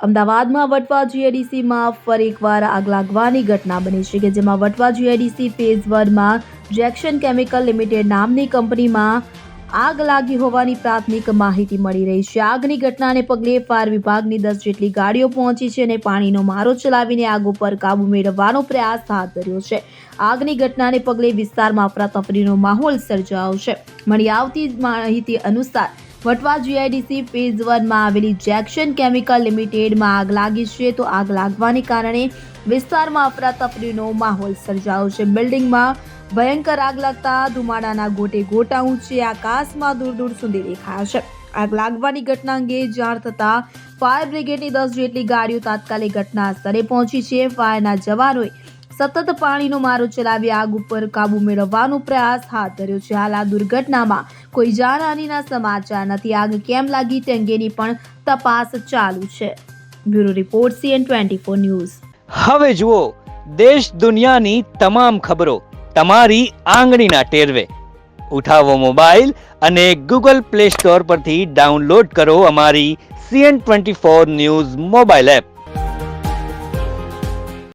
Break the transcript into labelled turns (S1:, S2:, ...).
S1: અમદાવાદમાં વટવા જીઆઈડીસીમાં ફરી એકવાર આગ લાગવાની ઘટના બની છે કે જેમાં વટવા જીઆઈડીસી ફેઝ 1માં જેક્શન કેમિકલ લિમિટેડ નામની કંપનીમાં આગ લાગી હોવાની પ્રાથમિક માહિતી મળી રહી છે. આગની ઘટનાને પગલે ફાયર વિભાગની 10 જેટલી ગાડીઓ પહોંચી છે અને પાણીનો મારો ચલાવીને આગ ઉપર કાબુ મેળવવાનો પ્રયાસ હાથ ધર્યો છે. આગની ઘટનાને પગલે વિસ્તારમાં અફરાતફરીનો માહોલ સર્જાયો છે. મળી આવતી માહિતી અનુસાર વટવા જીઆઈડીસી ફેઝ 1માં આવેલી જેક્શન કેમિકલ લિમિટેડમાં આગ લાગી છે. તો આગ લાગવાને કારણે વિસ્તારમાં અફરાતફરીનો માહોલ સર્જાયો છે. બિલ્ડિંગમાં ભયંકર આગ લાગતા ધુમાડાના ગોટે ગોટા ઊંચે આકાશમાં દૂર દૂર સુધી દેખાયા છે. આગ લાગવાની ઘટના અંગે જાણ થતાં ફાયર બ્રિગેડની 10 જેટલી ગાડીઓ તાત્કાલિક ઘટના સ્થળે પહોંચી છે. ફાયરના જવાનોએ સતત પાણીનો મારો ચલાવી આગ ઉપર કાબુ મેળવવાનો પ્રયાસ હાથ ધર્યો છે. હાલ આ દુર્ઘટનામાં કોઈ જાનહાનિના સમાચાર નથી. આગ કેમ લાગી તે અંગેની પણ તપાસ ચાલુ છે. Bureau report CN24 news.
S2: હવે જુઓ દેશ દુનિયાની તમામ ખબરો તમારી આંગળીના ટેરવે. ઉઠાવો મોબાઈલ અને Google Play Store પરથી ડાઉનલોડ કરો અમારી CN24 ન્યૂઝ મોબાઈલ એપ.